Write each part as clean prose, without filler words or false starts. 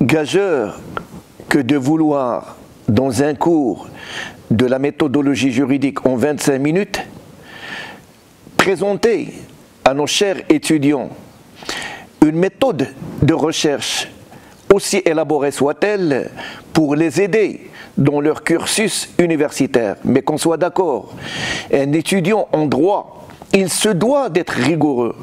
Gageur que de vouloir, dans un cours de la méthodologie juridique en 25 minutes, présenter à nos chers étudiants une méthode de recherche, aussi élaborée soit-elle, pour les aider dans leur cursus universitaire. Mais qu'on soit d'accord, un étudiant en droit, il se doit d'être rigoureux,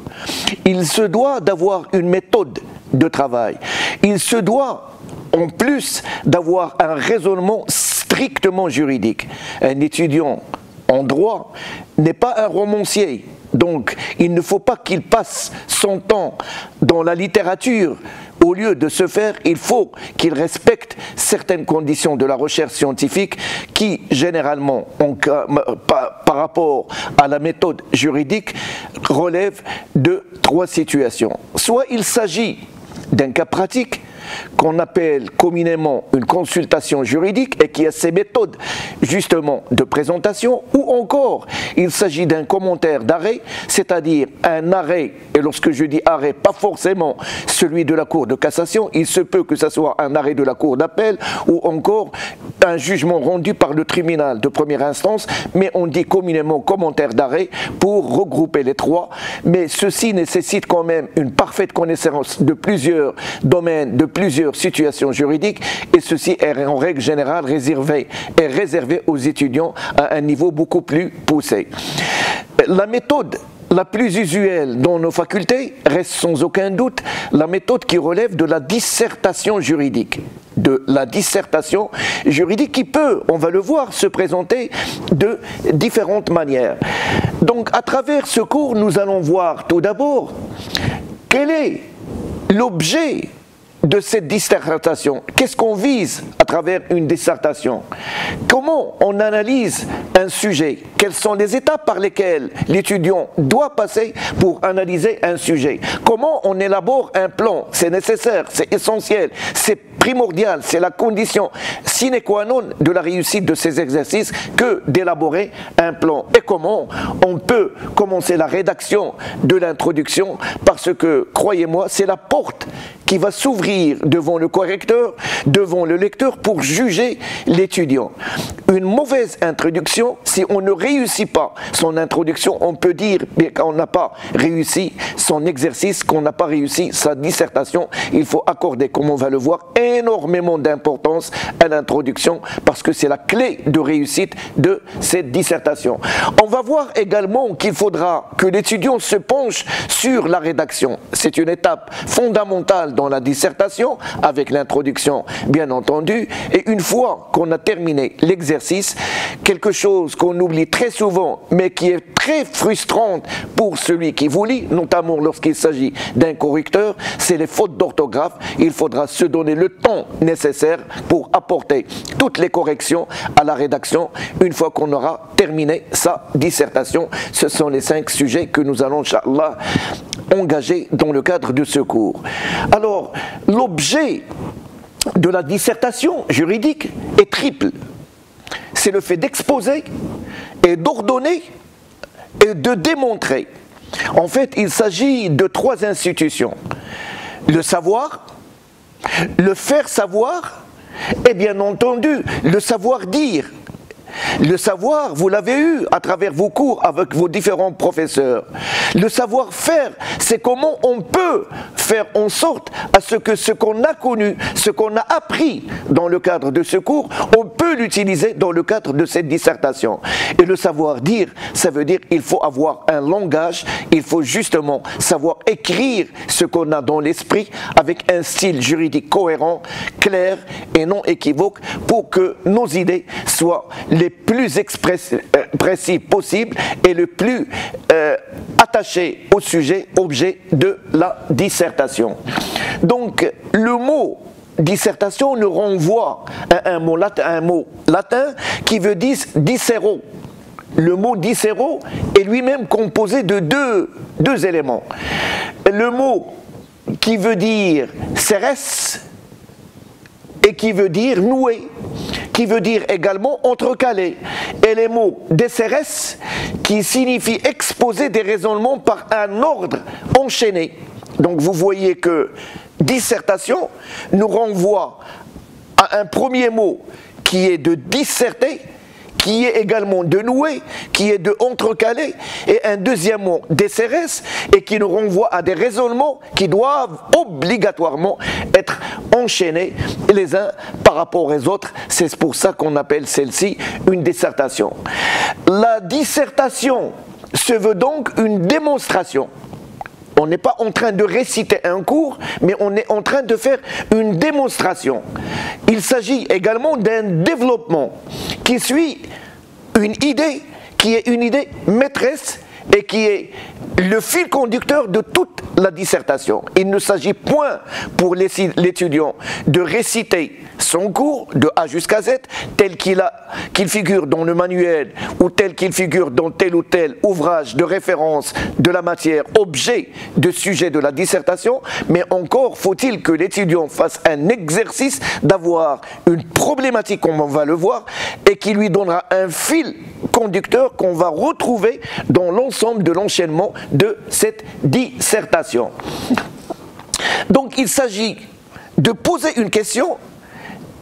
il se doit d'avoir une méthode de travail, il se doit en plus d'avoir un raisonnement strictement juridique. Un étudiant en droit n'est pas un romancier, donc il ne faut pas qu'il passe son temps dans la littérature. Au lieu de ce faire, il faut qu'il respecte certaines conditions de la recherche scientifique qui, généralement, par rapport à la méthode juridique, relèvent de 3 situations. Soit il s'agit d'un cas pratique, qu'on appelle communément une consultation juridique et qui a ses méthodes justement de présentation, ou encore il s'agit d'un commentaire d'arrêt, c'est-à-dire un arrêt, et lorsque je dis arrêt, pas forcément celui de la Cour de cassation, il se peut que ce soit un arrêt de la Cour d'appel ou encore un jugement rendu par le tribunal de première instance, mais on dit communément commentaire d'arrêt pour regrouper les 3, mais ceci nécessite quand même une parfaite connaissance de plusieurs domaines, de plusieurs situations juridiques, et ceci est en règle générale réservé aux étudiants à un niveau beaucoup plus poussé. La méthode la plus usuelle dans nos facultés reste sans aucun doute la méthode qui relève de la dissertation juridique. De la dissertation juridique qui peut, on va le voir, se présenter de différentes manières. Donc à travers ce cours, nous allons voir tout d'abord quel est l'objet de cette dissertation. Qu'est-ce qu'on vise à travers une dissertation? Comment on analyse un sujet? Quelles sont les étapes par lesquelles l'étudiant doit passer pour analyser un sujet? Comment on élabore un plan? C'est nécessaire, c'est essentiel, c'est primordial, c'est la condition sine qua non de la réussite de ces exercices que d'élaborer un plan. Et comment on peut commencer la rédaction de l'introduction? Parce que, croyez-moi, c'est la porte qui va s'ouvrir devant le correcteur, devant le lecteur pour juger l'étudiant. Une mauvaise introduction, si on ne réussit pas son introduction, on peut dire qu'on n'a pas réussi son exercice, qu'on n'a pas réussi sa dissertation. Il faut accorder, comme on va le voir, énormément d'importance à l'introduction parce que c'est la clé de réussite de cette dissertation. On va voir également qu'il faudra que l'étudiant se penche sur la rédaction. C'est une étape fondamentale dans la dissertation, avec l'introduction bien entendu, et une fois qu'on a terminé l'exercice, quelque chose qu'on oublie très souvent, mais qui est très frustrante pour celui qui vous lit, notamment lorsqu'il s'agit d'un correcteur, c'est les fautes d'orthographe. Il faudra se donner le temps nécessaire pour apporter toutes les corrections à la rédaction une fois qu'on aura terminé sa dissertation. Ce sont les 5 sujets que nous allons, Inch'Allah, engager dans le cadre de ce cours. Alors, l'objet de la dissertation juridique est triple. C'est le fait d'exposer et d'ordonner et de démontrer. En fait, il s'agit de 3 institutions. Le savoir, le faire savoir et bien entendu le savoir-dire. Le savoir, vous l'avez eu à travers vos cours avec vos différents professeurs. Le savoir-faire, c'est comment on peut faire en sorte à ce que ce qu'on a connu, ce qu'on a appris dans le cadre de ce cours, on peut l'utiliser dans le cadre de cette dissertation. Et le savoir-dire, ça veut dire qu'il faut avoir un langage, il faut justement savoir écrire ce qu'on a dans l'esprit avec un style juridique cohérent, clair et non équivoque pour que nos idées soient les plus précis possible et le plus attaché au sujet, objet de la dissertation. Donc, le mot dissertation nous renvoie à un mot latin qui veut dire dicero. Le mot dicero est lui-même composé de deux éléments. Le mot qui veut dire seres et qui veut dire nouer, qui veut dire également entrecalé, et les mots décérès qui signifie exposer des raisonnements par un ordre enchaîné. Donc vous voyez que dissertation nous renvoie à un premier mot qui est de disserter, qui est également de nouer, qui est de entrecaler, et un deuxième mot décérès, et qui nous renvoie à des raisonnements qui doivent obligatoirement être enchaînés les uns par rapport aux autres. C'est pour ça qu'on appelle celle-ci une dissertation. La dissertation se veut donc une démonstration. On n'est pas en train de réciter un cours, mais on est en train de faire une démonstration. Il s'agit également d'un développement qui suit une idée, qui est une idée maîtresse et qui est le fil conducteur de toute la dissertation. Il ne s'agit point pour l'étudiant de réciter son cours de A jusqu'à Z tel qu'il figure dans le manuel ou tel qu'il figure dans tel ou tel ouvrage de référence de la matière, objet de sujet de la dissertation, mais encore faut-il que l'étudiant fasse un exercice d'avoir une problématique, comme on va le voir, et qui lui donnera un fil conducteur qu'on va retrouver dans l'ensemble de l'enchaînement de cette dissertation. Donc il s'agit de poser une question,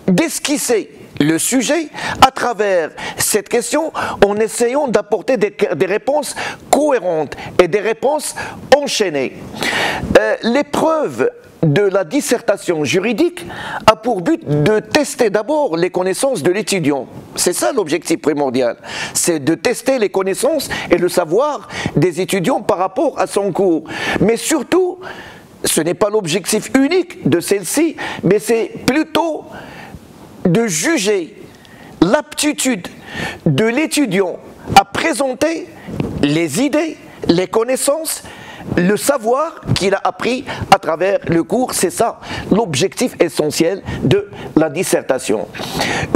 d'esquisser le sujet à travers cette question en essayant d'apporter des réponses cohérentes et des réponses enchaînées. L'épreuve de la dissertation juridique a pour but de tester d'abord les connaissances de l'étudiant. C'est ça l'objectif primordial, c'est de tester les connaissances et le savoir des étudiants par rapport à son cours. Mais surtout, ce n'est pas l'objectif unique de celle-ci, mais c'est plutôt de juger l'aptitude de l'étudiant à présenter les idées, les connaissances, le savoir qu'il a appris à travers le cours. C'est ça l'objectif essentiel de la dissertation.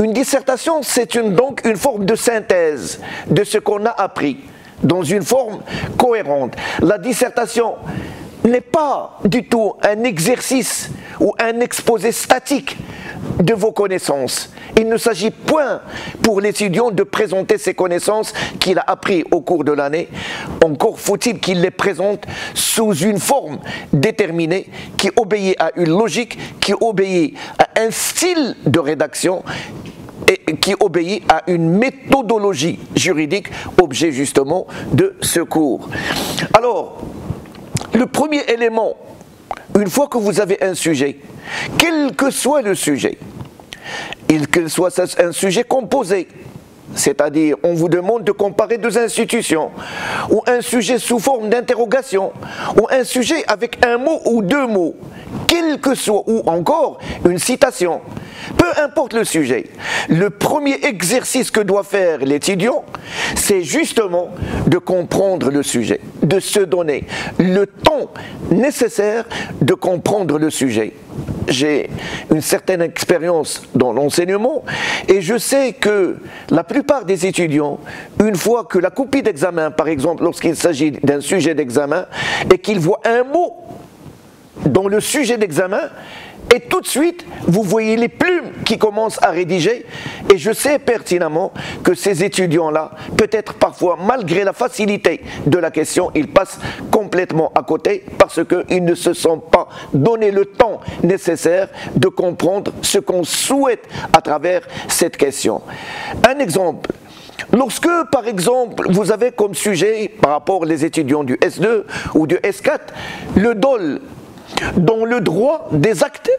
Une dissertation, c'est donc une forme de synthèse de ce qu'on a appris, dans une forme cohérente. La dissertation n'est pas du tout un exercice ou un exposé statique de vos connaissances. Il ne s'agit point pour l'étudiant de présenter ses connaissances qu'il a apprises au cours de l'année. Encore faut-il qu'il les présente sous une forme déterminée qui obéit à une logique, qui obéit à un style de rédaction et qui obéit à une méthodologie juridique, objet justement de ce cours. Alors, le premier élément, une fois que vous avez un sujet, quel que soit le sujet, qu'il soit un sujet composé, c'est-à-dire on vous demande de comparer deux institutions, ou un sujet sous forme d'interrogation, ou un sujet avec un mot ou deux mots, quel que soit, ou encore une citation, peu importe le sujet, le premier exercice que doit faire l'étudiant, c'est justement de comprendre le sujet, de se donner le temps nécessaire de comprendre le sujet. J'ai une certaine expérience dans l'enseignement et je sais que la plupart des étudiants, une fois que la copie d'examen, par exemple, lorsqu'il s'agit d'un sujet d'examen, et qu'ils voient un mot dans le sujet d'examen, et tout de suite, vous voyez les plumes qui commencent à rédiger. Et je sais pertinemment que ces étudiants-là, peut-être parfois, malgré la facilité de la question, ils passent complètement à côté parce qu'ils ne se sont pas donné le temps nécessaire de comprendre ce qu'on souhaite à travers cette question. Un exemple. Lorsque, par exemple, vous avez comme sujet, par rapport aux étudiants du S2 ou du S4, le dol dans le droit des actes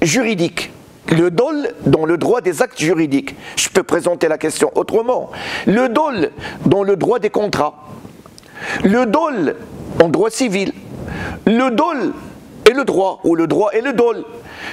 juridiques. Le dol dans le droit des actes juridiques. Je peux présenter la question autrement. Le dol dans le droit des contrats. Le dol en droit civil. Le dol et le droit, ou le droit et le dol.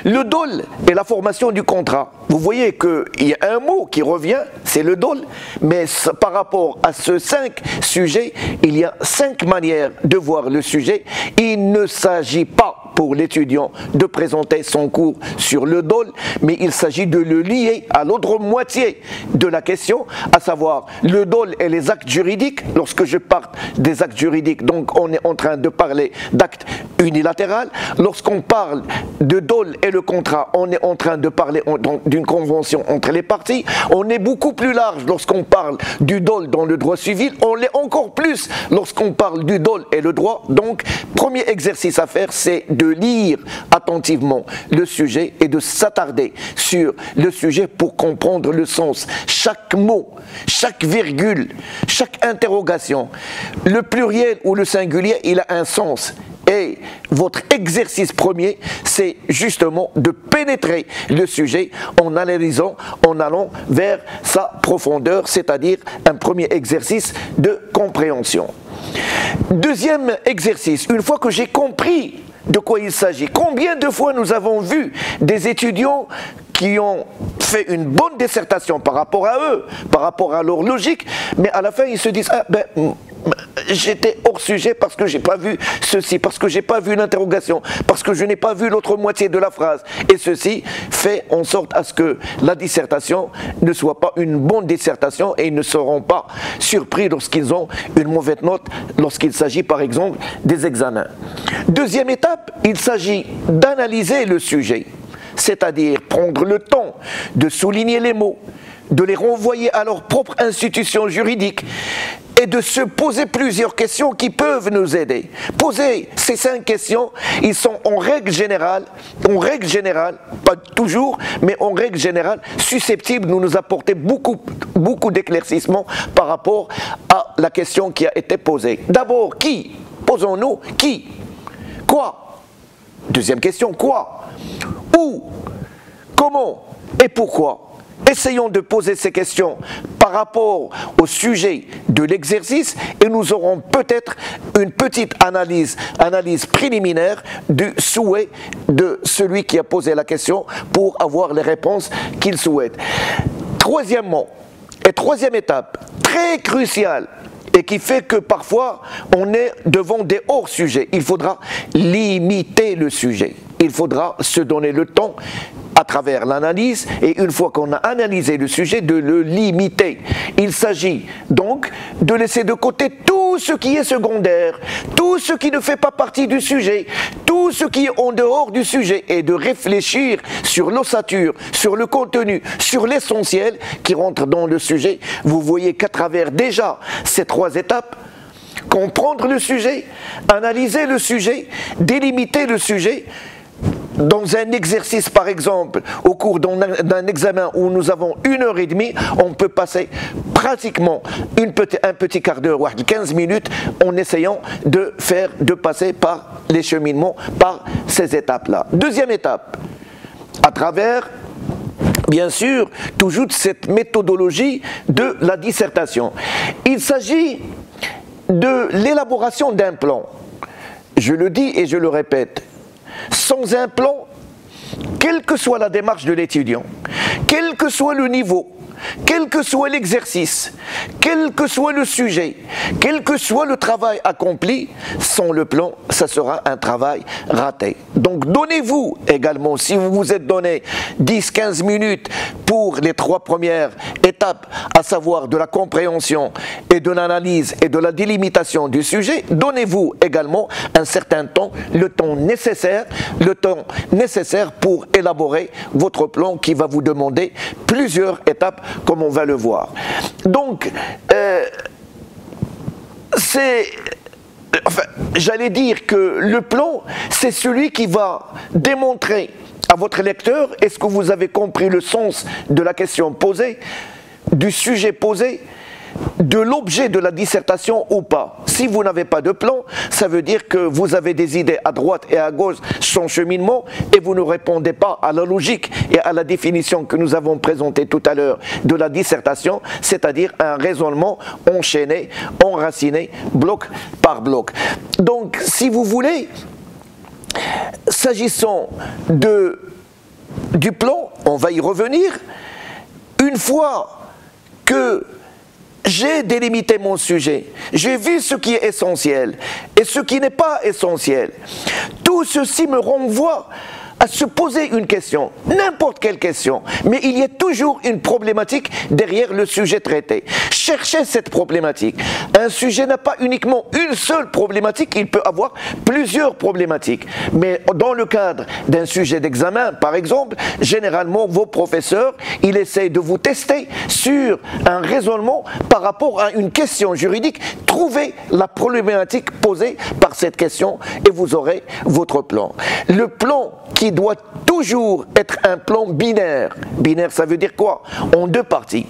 Le dol est la formation du contrat. Vous voyez qu'il y a un mot qui revient, c'est le dol, mais par rapport à ce 5 sujets, il y a 5 manières de voir le sujet. Il ne s'agit pas pour l'étudiant de présenter son cours sur le dol, mais il s'agit de le lier à l'autre moitié de la question, à savoir le dol et les actes juridiques. Lorsque je parle des actes juridiques, donc on est en train de parler d'actes unilatérale. Lorsqu'on parle de dol et le contrat, on est en train de parler d'une convention entre les parties. On est beaucoup plus large lorsqu'on parle du dol dans le droit civil. On l'est encore plus lorsqu'on parle du dol et le droit. Donc, premier exercice à faire, c'est de lire attentivement le sujet et de s'attarder sur le sujet pour comprendre le sens. Chaque mot, chaque virgule, chaque interrogation, le pluriel ou le singulier, il a un sens. Et votre exercice premier, c'est justement de pénétrer le sujet en analysant, en allant vers sa profondeur, c'est-à-dire un premier exercice de compréhension. Deuxième exercice, une fois que j'ai compris de quoi il s'agit, combien de fois nous avons vu des étudiants qui ont fait une bonne dissertation par rapport à eux, par rapport à leur logique, mais à la fin ils se disent « Ah ben, j'étais hors sujet parce que j'ai pas vu ceci, parce que j'ai pas vu l'interrogation, parce que je n'ai pas vu l'autre moitié de la phrase. » Et ceci fait en sorte à ce que la dissertation ne soit pas une bonne dissertation et ils ne seront pas surpris lorsqu'ils ont une mauvaise note, lorsqu'il s'agit par exemple des examens. Deuxième étape, il s'agit d'analyser le sujet, c'est-à-dire prendre le temps de souligner les mots, de les renvoyer à leur propre institution juridique et de se poser plusieurs questions qui peuvent nous aider. Poser ces 5 questions, ils sont en règle générale, pas toujours, mais en règle générale, susceptibles de nous apporter beaucoup d'éclaircissements par rapport à la question qui a été posée. D'abord, qui? Posons-nous, qui? Quoi? Deuxième question, quoi? Où? Comment? Et pourquoi? Essayons de poser ces questions par rapport au sujet de l'exercice et nous aurons peut-être une petite analyse préliminaire du souhait de celui qui a posé la question pour avoir les réponses qu'il souhaite. Troisièmement, et troisième étape, très cruciale, et qui fait que parfois on est devant des hors-sujets. Il faudra limiter le sujet. Il faudra se donner le temps à travers l'analyse et une fois qu'on a analysé le sujet, de le limiter. Il s'agit donc de laisser de côté tout ce qui est secondaire, tout ce qui ne fait pas partie du sujet, tout ce qui est en dehors du sujet et de réfléchir sur l'ossature, sur le contenu, sur l'essentiel qui rentre dans le sujet. Vous voyez qu'à travers déjà ces 3 étapes, comprendre le sujet, analyser le sujet, délimiter le sujet. Dans un exercice par exemple, au cours d'un examen où nous avons 1h30, on peut passer pratiquement un petit quart d'heure, 15 minutes en essayant de passer par les cheminements, par ces étapes-là. Deuxième étape, à travers bien sûr toujours cette méthodologie de la dissertation. Il s'agit de l'élaboration d'un plan. Je le dis et je le répète. Sans un plan, quelle que soit la démarche de l'étudiant, quel que soit le niveau, quel que soit l'exercice, quel que soit le sujet, quel que soit le travail accompli, sans le plan, ça sera un travail raté. Donc donnez-vous également, si vous vous êtes donné 10-15 minutes pour les 3 premières étapes, à savoir de la compréhension et de l'analyse et de la délimitation du sujet, donnez-vous également un certain temps, le temps nécessaire pour élaborer votre plan qui va vous demander plusieurs étapes comme on va le voir. Donc, j'allais dire que le plan, c'est celui qui va démontrer à votre lecteur est-ce que vous avez compris le sens de la question posée, du sujet posé, de l'objet de la dissertation ou pas. Si vous n'avez pas de plan, ça veut dire que vous avez des idées à droite et à gauche sans cheminement et vous ne répondez pas à la logique et à la définition que nous avons présentée tout à l'heure de la dissertation, c'est-à-dire un raisonnement enchaîné, enraciné, bloc par bloc. Donc, si vous voulez, s'agissant du plan, on va y revenir, une fois que j'ai délimité mon sujet, j'ai vu ce qui est essentiel et ce qui n'est pas essentiel. Tout ceci me renvoie à se poser une question, n'importe quelle question, mais il y a toujours une problématique derrière le sujet traité. Cherchez cette problématique. Un sujet n'a pas uniquement une seule problématique, il peut avoir plusieurs problématiques. Mais dans le cadre d'un sujet d'examen, par exemple, généralement, vos professeurs, ils essayent de vous tester sur un raisonnement par rapport à une question juridique. Trouvez la problématique posée par cette question et vous aurez votre plan. Le plan qui doit toujours être un plan binaire. Binaire, ça veut dire quoi? En deux parties.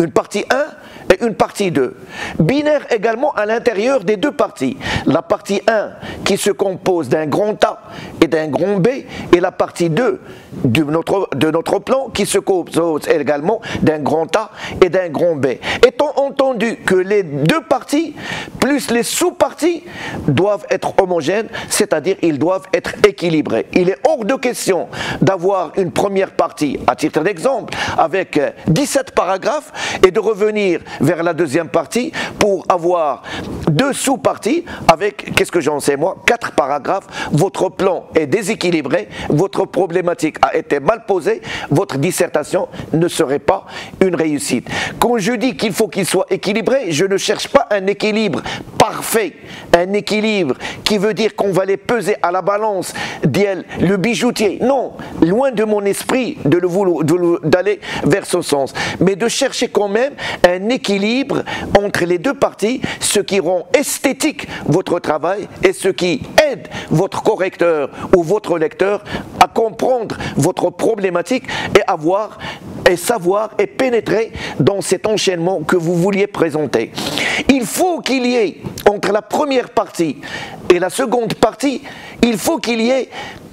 Une partie 1 et une partie 2. Binaire également à l'intérieur des deux parties. La partie 1 qui se compose d'un grand A et d'un grand B, et la partie 2 de notre plan qui se compose également d'un grand A et d'un grand B. Étant entendu que les deux parties, plus les sous-parties, doivent être homogènes, c'est-à-dire ils doivent être équilibrés. Il est hors de question d'avoir une première partie, à titre d'exemple, avec 17 paragraphes, et de revenir vers la deuxième partie pour avoir deux sous-parties avec, qu'est-ce que j'en sais moi, 4 paragraphes. Votre plan est déséquilibré, votre problématique a été mal posée, votre dissertation ne serait pas une réussite. Quand je dis qu'il faut qu'il soit équilibré, je ne cherche pas un équilibre parfait, un équilibre qui veut dire qu'on va les peser à la balance le bijoutier. Non, loin de mon esprit d'aller vers ce sens, mais de chercher quand même un équilibre entre les deux parties, ce qui rend esthétique votre travail et ce qui aide votre correcteur ou votre lecteur à comprendre votre problématique et savoir et pénétrer dans cet enchaînement que vous vouliez présenter. Il faut qu'il y ait, entre la première partie et la seconde partie, il faut qu'il y ait,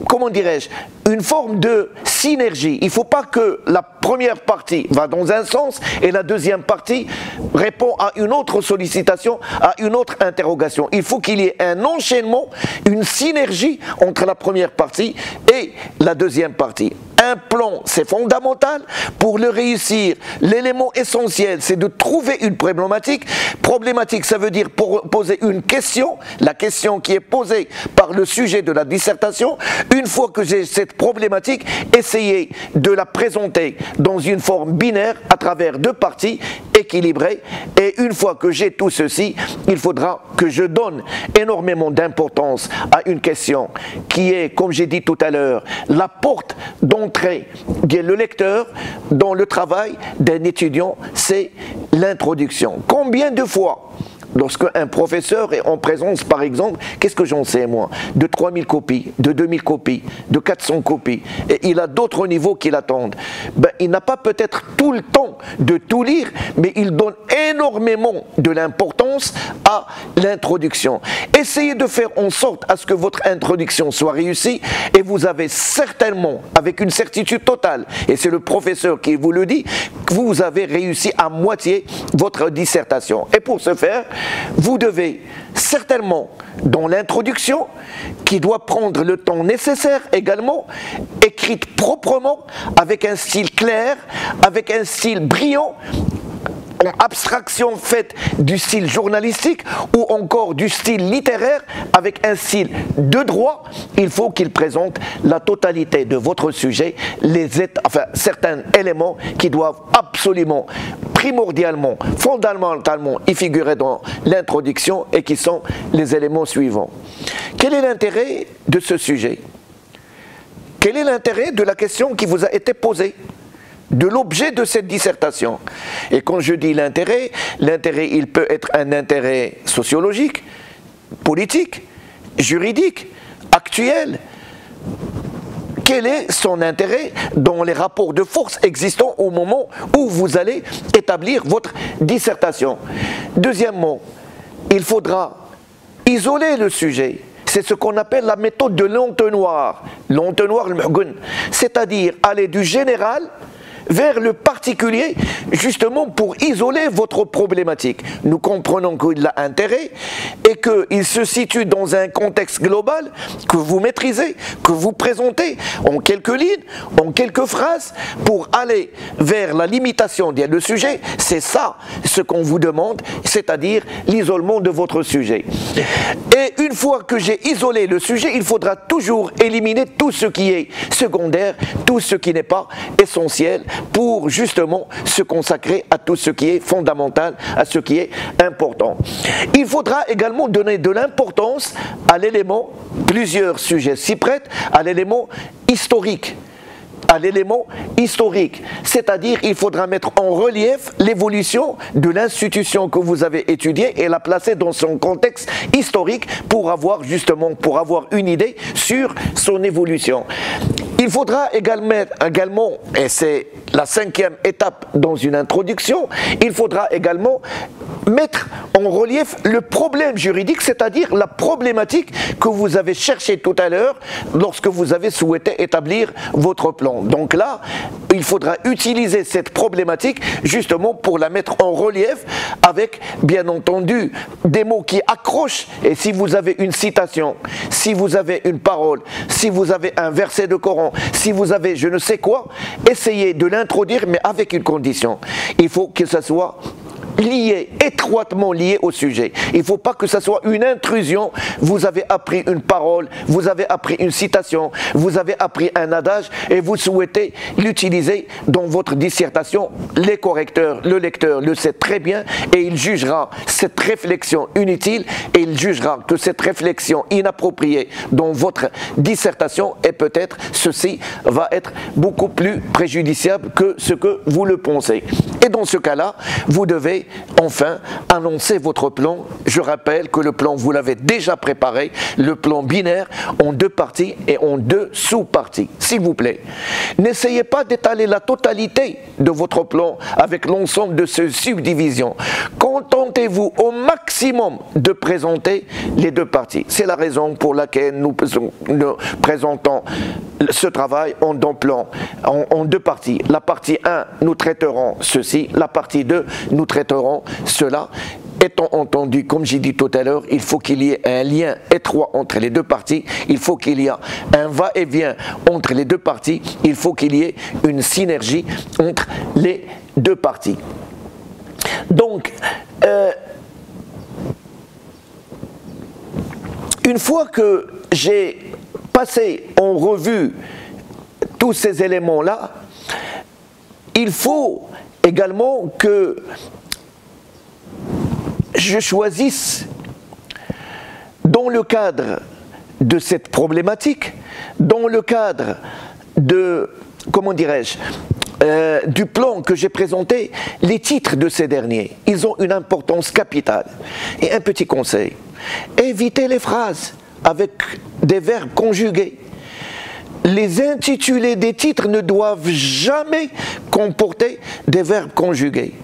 comment dirais-je, une forme de synergie. Il ne faut pas que la première partie va dans un sens et la deuxième partie répond à une autre sollicitation, à une autre interrogation. Il faut qu'il y ait un enchaînement, une synergie entre la première partie et la deuxième partie. Un plan, c'est fondamental. Pour le réussir, l'élément essentiel, c'est de trouver une problématique. Problématique, ça veut dire poser une question, la question qui est posée par le sujet de la dissertation. Une fois que j'ai cette problématique, essayer de la présenter dans une forme binaire à travers deux parties équilibrées. Et une fois que j'ai tout ceci, il faudra que je donne énormément d'importance à une question qui est, comme j'ai dit tout à l'heure, la porte d'entrée le lecteur dans le travail d'un étudiant, c'est l'introduction. Combien de fois, lorsque un professeur est en présence, par exemple, qu'est-ce que j'en sais moi, de 3000 copies, de 2000 copies, de 400 copies, et il a d'autres niveaux qui l'attendent, il n'a pas peut-être tout le temps de tout lire, mais il donne énormément de l'importance à l'introduction. Essayez de faire en sorte à ce que votre introduction soit réussie, et vous avez certainement, avec une certitude totale, et c'est le professeur qui vous le dit, que vous avez réussi à moitié votre dissertation. Et pour ce faire, vous devez certainement, dans l'introduction, qui doit prendre le temps nécessaire également, écrite proprement, avec un style clair, avec un style brillant, en abstraction faite du style journalistique ou encore du style littéraire avec un style de droit, il faut qu'il présente la totalité de votre sujet, certains éléments qui doivent absolument, primordialement, fondamentalement y figurer dans l'introduction et qui sont les éléments suivants. Quel est l'intérêt de ce sujet? Quel est l'intérêt de la question qui vous a été posée? De l'objet de cette dissertation. Et quand je dis l'intérêt, il peut être un intérêt sociologique, politique, juridique, actuel. Quel est son intérêt dans les rapports de force existants au moment où vous allez établir votre dissertation? Deuxièmement, il faudra isoler le sujet. C'est ce qu'on appelle la méthode de l'entonnoir. L'entonnoir, c'est-à-dire aller du général vers le particulier, justement pour isoler votre problématique. Nous comprenons qu'il a intérêt et qu'il se situe dans un contexte global que vous maîtrisez, que vous présentez en quelques lignes, en quelques phrases, pour aller vers la limitation du sujet. C'est ça ce qu'on vous demande, c'est-à-dire l'isolement de votre sujet. Et une fois que j'ai isolé le sujet, il faudra toujours éliminer tout ce qui est secondaire, tout ce qui n'est pas essentiel pour justement se consacrer à tout ce qui est fondamental, à ce qui est important. Il faudra également donner de l'importance à l'élément, plusieurs sujets s'y prêtent, à l'élément historique. C'est-à-dire il faudra mettre en relief l'évolution de l'institution que vous avez étudiée et la placer dans son contexte historique pour avoir une idée sur son évolution. Il faudra également, et c'est la 5e étape dans une introduction, il faudra également mettre en relief le problème juridique, c'est-à-dire la problématique que vous avez cherchée tout à l'heure lorsque vous avez souhaité établir votre plan. Donc là, il faudra utiliser cette problématique justement pour la mettre en relief avec, bien entendu, des mots qui accrochent. Et si vous avez une citation, si vous avez une parole, si vous avez un verset de Coran, si vous avez je ne sais quoi, essayez de l'introduire, mais avec une condition. Il faut que ça soit lié, étroitement lié au sujet. Il ne faut pas que ça soit une intrusion. Vous avez appris une parole, vous avez appris une citation, vous avez appris un adage et vous souhaitez l'utiliser dans votre dissertation. Les correcteurs, le lecteur le sait très bien et il jugera cette réflexion inutile et il jugera que cette réflexion inappropriée dans votre dissertation et peut-être ceci va être beaucoup plus préjudiciable que ce que vous le pensez. Et dans ce cas-là, vous devez enfin annoncer votre plan. Je rappelle que le plan, vous l'avez déjà préparé, le plan binaire en 2 parties et en 2 sous-parties. S'il vous plaît, n'essayez pas d'étaler la totalité de votre plan avec l'ensemble de ces subdivisions. Contentez-vous au maximum de présenter les 2 parties. C'est la raison pour laquelle nous présentons ce travail en 2 parties. La partie 1, nous traiterons ceci. La partie 2, nous traiterons cela. Étant entendu, comme j'ai dit tout à l'heure, il faut qu'il y ait un lien étroit entre les 2 parties, il faut qu'il y ait un va-et-vient entre les 2 parties, il faut qu'il y ait une synergie entre les 2 parties. Donc, une fois que j'ai passé en revue tous ces éléments-là, il faut également que je choisisse, dans le cadre de cette problématique, dans le cadre de, comment dirais-je, du plan que j'ai présenté, les titres de ces derniers, ils ont une importance capitale. Et un petit conseil, évitez les phrases avec des verbes conjugués. Les intitulés des titres ne doivent jamais comporter des verbes conjugués.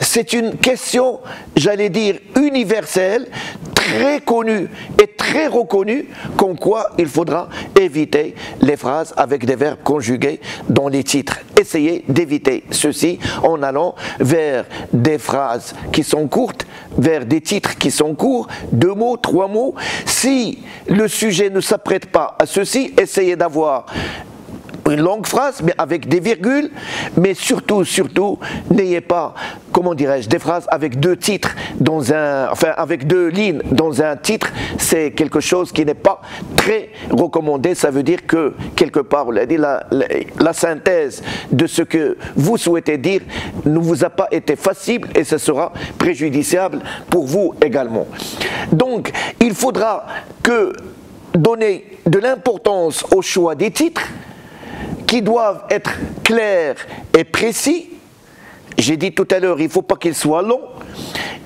C'est une question, j'allais dire, universelle, très connue et très reconnue, comme quoi il faudra éviter les phrases avec des verbes conjugués dans les titres. Essayez d'éviter ceci en allant vers des phrases qui sont courtes, vers des titres qui sont courts, 2 mots, 3 mots. Si le sujet ne s'apprête pas à ceci, essayez d'avoir une longue phrase, mais avec des virgules, mais surtout, n'ayez pas, comment dirais-je, des phrases avec 2 titres avec 2 lignes dans un titre, c'est quelque chose qui n'est pas très recommandé. Ça veut dire que, quelque part, la synthèse de ce que vous souhaitez dire ne vous a pas été facile et ce sera préjudiciable pour vous également. Donc, il faudra donner de l'importance au choix des titres, qui doivent être clairs et précis. J'ai dit tout à l'heure, il ne faut pas qu'ils soient longs.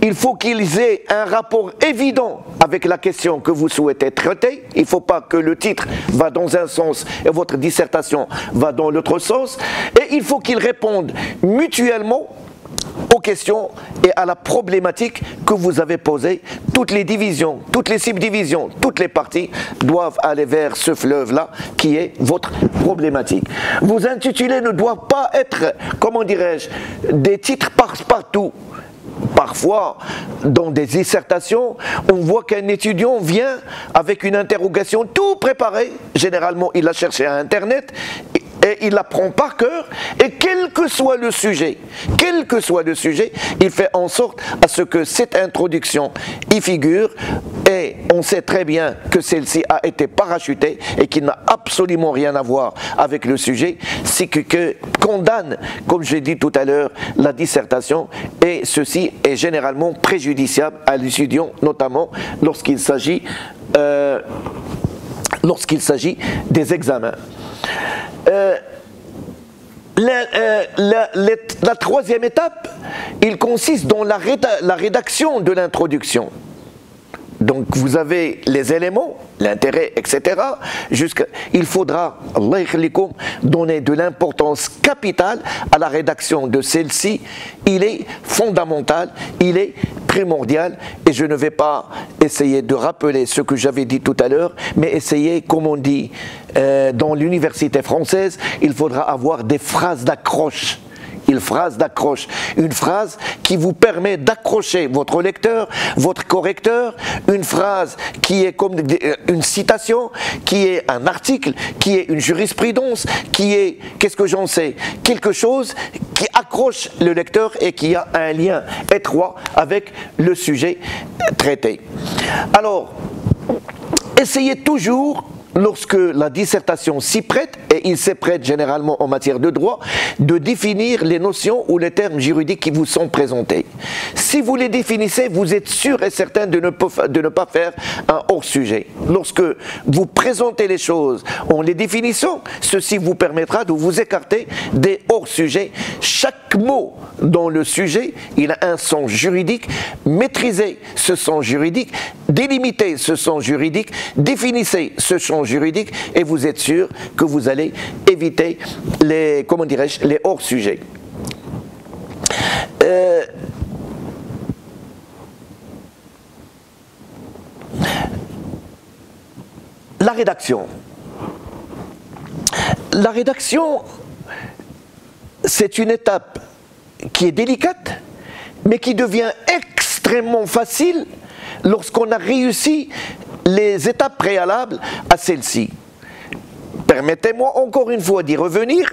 Il faut qu'ils aient un rapport évident avec la question que vous souhaitez traiter. Il ne faut pas que le titre va dans un sens et votre dissertation va dans l'autre sens. Et il faut qu'ils répondent mutuellement aux questions et à la problématique que vous avez posée. Toutes les divisions, toutes les subdivisions, toutes les parties doivent aller vers ce fleuve-là qui est votre problématique. Vos intitulés ne doivent pas être, comment dirais-je, des titres partout. Parfois, dans des dissertations, on voit qu'un étudiant vient avec une interrogation tout préparée. Généralement, il a cherché à Internet. et il l'apprend par cœur, et quel que soit le sujet, il fait en sorte à ce que cette introduction y figure, et on sait très bien que celle-ci a été parachutée et qu'il n'a absolument rien à voir avec le sujet, ce que condamne, comme je l'ai dit tout à l'heure, la dissertation, et ceci est généralement préjudiciable à l'étudiant, notamment lorsqu'il s'agit des examens. La troisième étape, il consiste dans la rédaction de l'introduction. Donc vous avez les éléments, l'intérêt, etc. Il faudra, Allah yakhlikum, donner de l'importance capitale à la rédaction de celle-ci. Il est fondamental, il est primordial, et je ne vais pas essayer de rappeler ce que j'avais dit tout à l'heure, mais essayer, comme on dit dans l'université française, il faudra avoir des phrases d'accroche. Une phrase qui vous permet d'accrocher votre lecteur, votre correcteur, une phrase qui est comme une citation, qui est un article, qui est une jurisprudence, qui est, qu'est-ce que j'en sais, quelque chose qui accroche le lecteur et qui a un lien étroit avec le sujet traité. Alors, essayez toujours, lorsque la dissertation s'y prête, et il s'y prête généralement en matière de droit, de définir les notions ou les termes juridiques qui vous sont présentés. Si vous les définissez, vous êtes sûr et certain de ne pas faire un hors-sujet. Lorsque vous présentez les choses en les définissant, ceci vous permettra de vous écarter des hors-sujets. Chaque mot dans le sujet, il a un sens juridique. Maîtrisez ce sens juridique, délimitez ce sens juridique, définissez ce sens juridique, et vous êtes sûr que vous allez éviter les, comment dirais-je, les hors-sujets. La rédaction. La rédaction, c'est une étape qui est délicate, mais qui devient extrêmement facile lorsqu'on a réussi les étapes préalables à celle-ci. Permettez-moi encore une fois d'y revenir.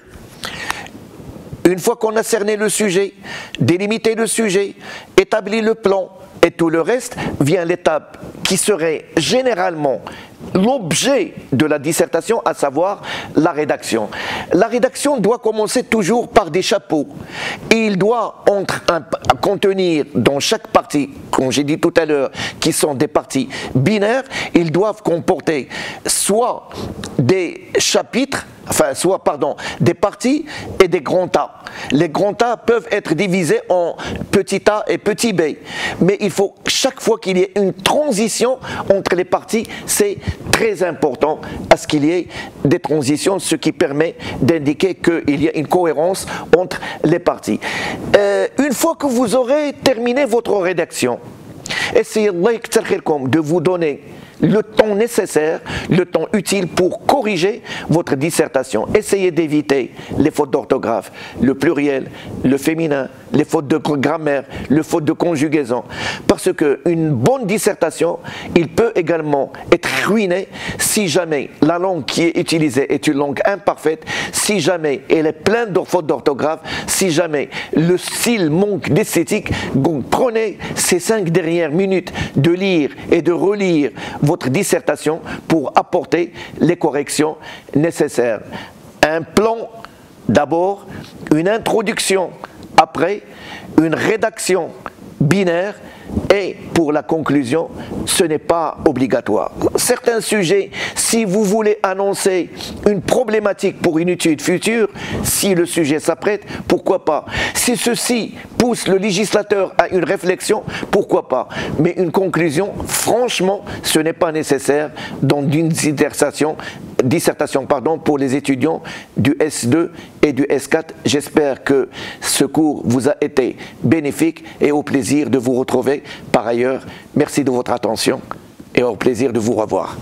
Une fois qu'on a cerné le sujet, délimité le sujet, établi le plan et tout le reste, vient l'étape qui serait généralement l'objet de la dissertation, à savoir la rédaction. La rédaction doit commencer toujours par des chapeaux. Il doit contenir dans chaque partie, comme j'ai dit tout à l'heure, qui sont des parties binaires, ils doivent comporter soit des chapitres, des parties et des grands A. Les grands A peuvent être divisés en petit a et petit b. Mais il faut chaque fois qu'il y ait une transition entre les parties, c'est très important à ce qu'il y ait des transitions, ce qui permet d'indiquer qu'il y a une cohérence entre les parties. Une fois que vous aurez terminé votre rédaction, essayez de vous donner le temps nécessaire, le temps utile pour corriger votre dissertation. Essayez d'éviter les fautes d'orthographe, le pluriel, le féminin, les fautes de grammaire, les fautes de conjugaison. Parce qu'une bonne dissertation, il peut également être ruiné si jamais la langue qui est utilisée est une langue imparfaite, si jamais elle est pleine de fautes d'orthographe, si jamais le style manque d'esthétique. Donc prenez ces 5 dernières minutes de lire et de relire votre dissertation pour apporter les corrections nécessaires. Un plan d'abord, une introduction après, une rédaction binaire, et pour la conclusion, ce n'est pas obligatoire. Certains sujets, si vous voulez annoncer une problématique pour une étude future, si le sujet s'apprête, pourquoi pas. Si ceci pousse le législateur à une réflexion, pourquoi pas. Mais une conclusion, franchement, ce n'est pas nécessaire dans une dissertation pour les étudiants du S2 et du S4. J'espère que ce cours vous a été bénéfique et au plaisir de vous retrouver. Par ailleurs, merci de votre attention et au plaisir de vous revoir.